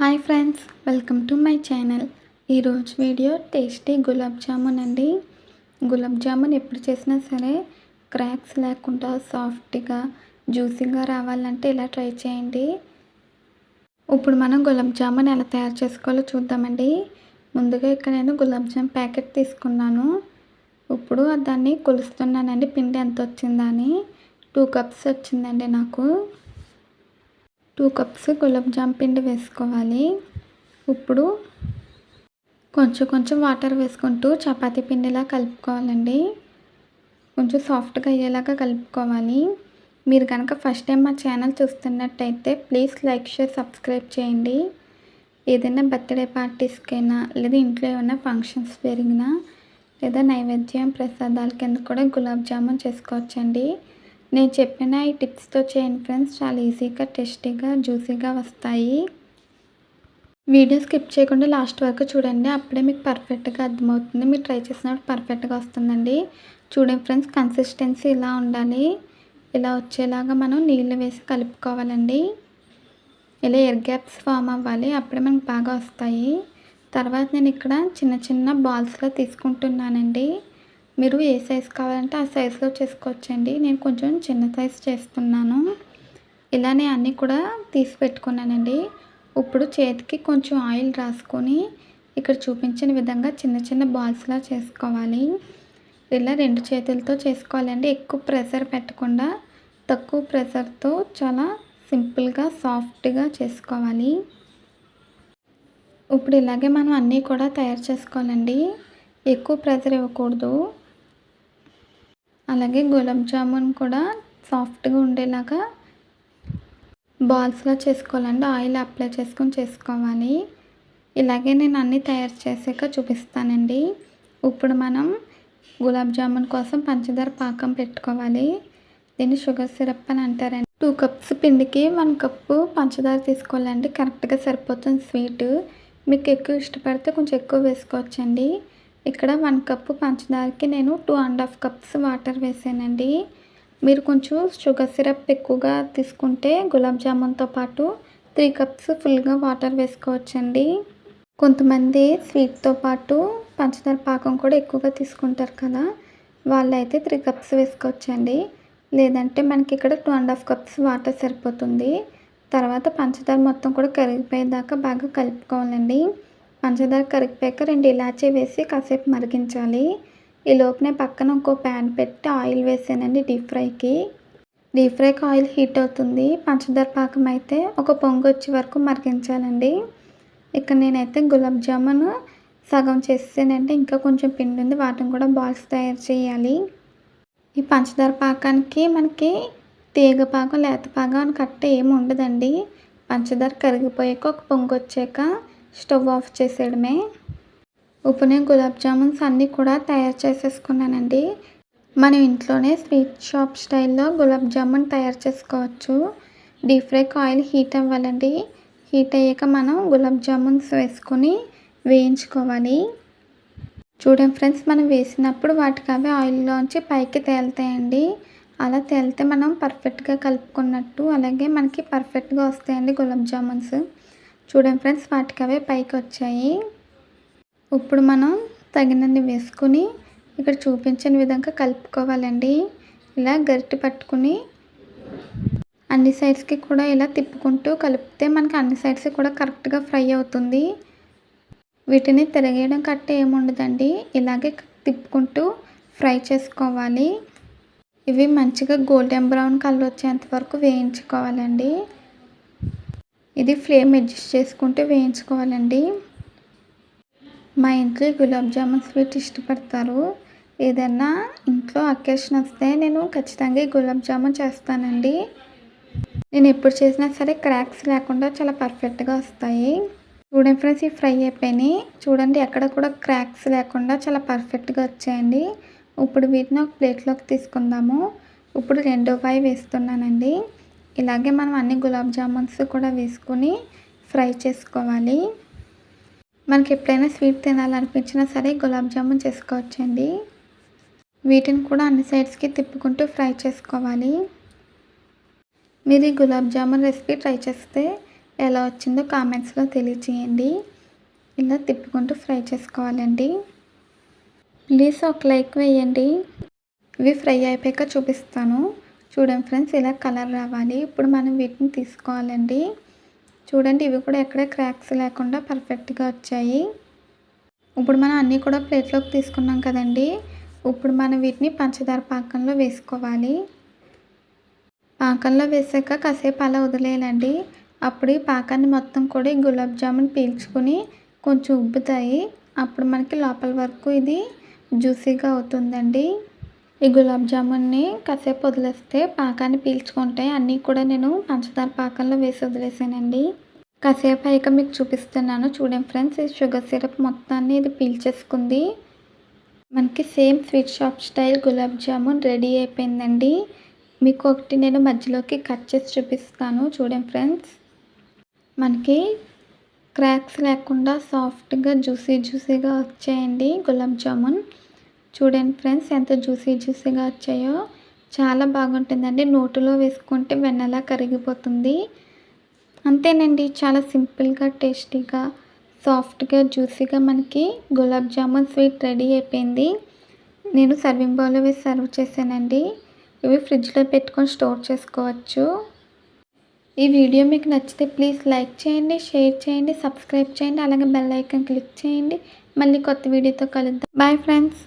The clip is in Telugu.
Hi friends, welcome to my channel. ఈరోజు వీడియో టేస్టీ గులాబ్ జామున్ అండి. గులాబ్ జామున్ ఎప్పుడు చేసినా సరే క్రాక్స్ లేకుండా సాఫ్ట్గా జ్యూసీగా రావాలంటే ఇలా ట్రై చేయండి. ఇప్పుడు మనం గులాబ్ జామున్ ఎలా తయారు చేసుకోవాలో చూద్దామండి. ముందుగా ఇక్కడ నేను గులాబ్ జామ్ ప్యాకెట్ తీసుకున్నాను. ఇప్పుడు దాన్ని కొలుస్తున్నానండి, పిండి ఎంత వచ్చిందని. 2 కప్స్ వచ్చిందండి నాకు. 2 కప్స్ గులాబ్ జామ్ పిండి వేసుకోవాలి. ఇప్పుడు కొంచెం వాటర్ వేసుకుంటూ చపాతీ పిండిలా కలుపుకోవాలండి. కొంచెం సాఫ్ట్గా అయ్యేలాగా కలుపుకోవాలి. మీరు కనుక ఫస్ట్ టైం మా ఛానల్ చూస్తున్నట్టయితే ప్లీజ్ లైక్, షేర్, సబ్స్క్రైబ్ చేయండి. ఏదైనా బర్త్డే పార్టీస్కైనా లేదా ఇంట్లో ఏమైనా ఫంక్షన్స్ జరిగినా లేదా నైవేద్యం ప్రసాదాల కింద కూడా గులాబ్ జామున్ చేసుకోవచ్చండి. నేను చెప్పిన ఈ టిప్స్తో చేయండి ఫ్రెండ్స్, చాలా ఈజీగా, టేస్టీగా, జ్యూసీగా వస్తాయి. వీడియో స్కిప్ చేయకుండా లాస్ట్ వరకు చూడండి, అప్పుడే మీకు పర్ఫెక్ట్గా అర్థమవుతుంది. మీరు ట్రై చేసినప్పుడు పర్ఫెక్ట్గా వస్తుందండి. చూడండి ఫ్రెండ్స్, కన్సిస్టెన్సీ ఇలా ఉండాలి. ఇలా వచ్చేలాగా మనం నీళ్ళు వేసి కలుపుకోవాలండి. ఇలా ఎయిర్ గ్యాప్స్ ఫామ్ అవ్వాలి, అప్పుడే మనకు బాగా వస్తాయి. తర్వాత నేను ఇక్కడ చిన్న బాల్స్లో తీసుకుంటున్నానండి. మీరు ఏ సైజు కావాలంటే ఆ సైజులో చేసుకోవచ్చండి. నేను కొంచెం చిన్న సైజు చేస్తున్నాను. ఇలానే అన్నీ కూడా తీసి పెట్టుకున్నానండి. ఇప్పుడు చేతికి కొంచెం ఆయిల్ రాసుకొని ఇక్కడ చూపించిన విధంగా చిన్న బాల్స్లా చేసుకోవాలి. ఇలా 2 చేతులతో చేసుకోవాలండి. ఎక్కువ ప్రెషర్ పెట్టకుండా తక్కువ ప్రెషర్తో చాలా సింపుల్గా సాఫ్ట్గా చేసుకోవాలి. ఇప్పుడు ఇలాగే మనం అన్నీ కూడా తయారు చేసుకోవాలండి. ఎక్కువ ప్రెషర్ ఇవ్వకూడదు. అలాగే గులాబ్ జామున్ కూడా సాఫ్ట్గా ఉండేలాగా బాల్స్లా చేసుకోవాలండి. ఆయిల్ అప్లై చేసుకొని చేసుకోవాలి. ఇలాగే నేను అన్నీ తయారు చేసాక చూపిస్తానండి. ఇప్పుడు మనం గులాబ్ జామున్ కోసం పంచదార పాకం పెట్టుకోవాలి. దీన్ని షుగర్ సిరప్ అని అంటారండి. 2 కప్స్ పిండికి 1 కప్పు పంచదార తీసుకోవాలండి. కరెక్ట్గా సరిపోతుంది స్వీట్. మీకు ఎక్కువ ఇష్టపడితే కొంచెం ఎక్కువ వేసుకోవచ్చండి. ఇక్కడ 1 కప్పు పంచదారకి నేను 2.5 కప్స్ వాటర్ వేసానండి. మీరు కొంచెం షుగర్ సిరప్ ఎక్కువగా తీసుకుంటే గులాబ్ జామున్తో పాటు 3 కప్స్ ఫుల్గా వాటర్ వేసుకోవచ్చండి. కొంతమంది స్వీట్తో పాటు పంచదార పాకం కూడా ఎక్కువగా తీసుకుంటారు కదా, వాళ్ళైతే 3 కప్స్ వేసుకోవచ్చండి. లేదంటే మనకి ఇక్కడ 2.5 కప్స్ వాటర్ సరిపోతుంది. తర్వాత పంచదార మొత్తం కూడా కరిగిపోయేదాకా బాగా కలుపుకోవాలండి. పంచదార కరిగిపోయాక 2 ఇలాచీ వేసి కాసేపు మరిగించాలి. ఈ లోపునే పక్కన ఇంకో ప్యాన్ పెట్టి ఆయిల్ వేసానండి డీప్ ఫ్రైకి ఆయిల్ హీట్ అవుతుంది. పంచదార పాకం అయితే ఒక పొంగు వచ్చే వరకు మరిగించాలండి. ఇక్కడ నేనైతే గులాబ్ జామున్ సగం చేసానంటే ఇంకా కొంచెం పిండి ఉంది, వాటిని కూడా బాల్స్ తయారు చేయాలి. ఈ పంచదార పాకానికి మనకి తీగ పాకం, లేత పాకం అని కట్ట ఏమి ఉండదండి. పంచదార కరిగిపోయాక ఒక పొంగు వచ్చాక స్టవ్ ఆఫ్ చేసేయడమే. ఇప్పుడు నేను గులాబ్ జామున్స్ అన్నీ కూడా తయారు చేసేసుకున్నానండి. మనం ఇంట్లోనే స్వీట్ షాప్ స్టైల్లో గులాబ్ జామున్ తయారు చేసుకోవచ్చు. డీప్ ఫ్రైకి ఆయిల్ హీట్ అవ్వాలండి. హీట్ అయ్యాక మనం గులాబ్ జామున్స్ వేసుకొని వేయించుకోవాలి. చూడండి ఫ్రెండ్స్, మనం వేసినప్పుడు వాటికి అవే ఆయిల్లోంచి పైకి తేలుతాయండి. అలా తేలితే మనం పర్ఫెక్ట్గా కలుపుకున్నట్టు, అలాగే మనకి పర్ఫెక్ట్గా వస్తాయండి గులాబ్ జామున్స్. చూడండి ఫ్రెండ్స్, వాటికి అవే పైకి వచ్చాయి. ఇప్పుడు మనం తగినన్ని వేసుకుని ఇక్కడ చూపించిన విధంగా కలుపుకోవాలండి. ఇలా గరిటె పట్టుకుని అన్ని సైడ్స్కి కూడా ఇలా తిప్పుకుంటూ కలిపితే మనకి అన్ని సైడ్స్ కూడా కరెక్ట్గా ఫ్రై అవుతుంది. వీటిని తిరగేయడం కట్ట ఏముండదండి, ఇలాగే తిప్పుకుంటూ ఫ్రై చేసుకోవాలి. ఇవి మంచిగా గోల్డెన్ బ్రౌన్ కలర్ వచ్చేంత వరకు వేయించుకోవాలండి. ఇది ఫ్లేమ్ అడ్జస్ట్ చేసుకుంటూ వేయించుకోవాలండి. మా ఇంట్లో గులాబ్ జామున్ స్వీట్ ఇష్టపడతారు. ఏదైనా ఇంట్లో అకేషన్ వస్తే నేను ఖచ్చితంగా గులాబ్ జామున్ చేస్తానండి. నేను ఎప్పుడు చేసినా సరే క్రాక్స్ లేకుండా చాలా పర్ఫెక్ట్గా వస్తాయి. చూడండి ఫ్రెండ్స్, ఈ ఫ్రై అయిపోయినాయి. చూడండి, ఎక్కడ కూడా క్రాక్స్ లేకుండా చాలా పర్ఫెక్ట్గా వచ్చాయండి. ఇప్పుడు వీటిని ఒక ప్లేట్లోకి తీసుకుందాము. ఇప్పుడు రెండో వాయి వేస్తున్నానండి. ఇలాగే మనం అన్ని గులాబ్ జామున్స్ కూడా వేసుకొని ఫ్రై చేసుకోవాలి. మనకి ఎప్పుడైనా స్వీట్ తినాలనిపించినా సరే గులాబ్ జామున్ చేసుకోవచ్చండి. వీటిని కూడా అన్ని సైడ్స్కి తిప్పుకుంటూ ఫ్రై చేసుకోవాలి. మీరు ఈ గులాబ్ జామున్ రెసిపీ ట్రై చేస్తే ఎలా వచ్చిందో కామెంట్స్లో తెలియచేయండి. ఇలా తిప్పుకుంటూ ఫ్రై చేసుకోవాలండి. ప్లీజ్ ఒక లైక్ వేయండి. ఇవి ఫ్రై అయిపోయాక చూపిస్తాను. చూడండి ఫ్రెండ్స్, ఇలా కలర్ రావాలి. ఇప్పుడు మనం వీటిని తీసుకోవాలండి. చూడండి, ఇవి కూడా ఎక్కడ క్రాక్స్ లేకుండా పర్ఫెక్ట్గా వచ్చాయి. ఇప్పుడు మనం అన్నీ కూడా ప్లేట్లోకి తీసుకున్నాం కదండి. ఇప్పుడు మనం వీటిని పంచదార పాకంలో వేసుకోవాలి. పాకంలో వేసాక కాసేపు అలా వదిలేయాలండి. అప్పుడు ఈ పాకాన్ని మొత్తం కూడా గులాబ్ జామున్ పీల్చుకుని కొంచెం ఉబ్బుతాయి. అప్పుడు మనకి లోపల వరకు ఇది జ్యూసీగా అవుతుందండి. ఈ గులాబ్ జామున్ని కాసేపు వదిలేస్తే పాకాన్ని పీల్చుకుంటాయి. అన్నీ కూడా నేను పంచదార పాకంలో వేసి వదిలేసానండి. కాసేపు అయ్యాక మీకు చూపిస్తున్నాను. చూడండి ఫ్రెండ్స్, ఈ షుగర్ సిరప్ మొత్తాన్ని ఇది పీల్చేసుకుంది. మనకి same sweet shop style gulab jamun ready అయిపోయిందండి. మీకు ఒకటి నేను మధ్యలోకి కట్ చేసి చూపిస్తాను. చూడండి ఫ్రెండ్స్, మనకి క్రాక్స్ లేకుండా సాఫ్ట్గా జ్యూసీగా వచ్చాయండి గులాబ్ జామున్. చూడండి ఫ్రెండ్స్, ఎంత జ్యూసీగా వచ్చాయో. చాలా బాగుంటుందండి. నోటిలో వేసుకుంటే వెన్నలా కరిగిపోతుంది. అంతేనండి, చాలా సింపుల్గా టేస్టీగా సాఫ్ట్గా జ్యూసీగా మనకి గులాబ్ జామున్ స్వీట్ రెడీ అయిపోయింది. నేను సర్వింగ్ బౌల్లో వేసి సర్వ్ చేశానండి. ఇవి ఫ్రిడ్జ్లో పెట్టుకొని స్టోర్ చేసుకోవచ్చు. ఈ వీడియో మీకు నచ్చితే ప్లీజ్ లైక్ చేయండి, షేర్ చేయండి, సబ్స్క్రైబ్ చేయండి, అలాగే బెల్ ఐకాన్ క్లిక్ చేయండి. మళ్ళీ కొత్త వీడియోతో కలుద్దాం. Bye friends.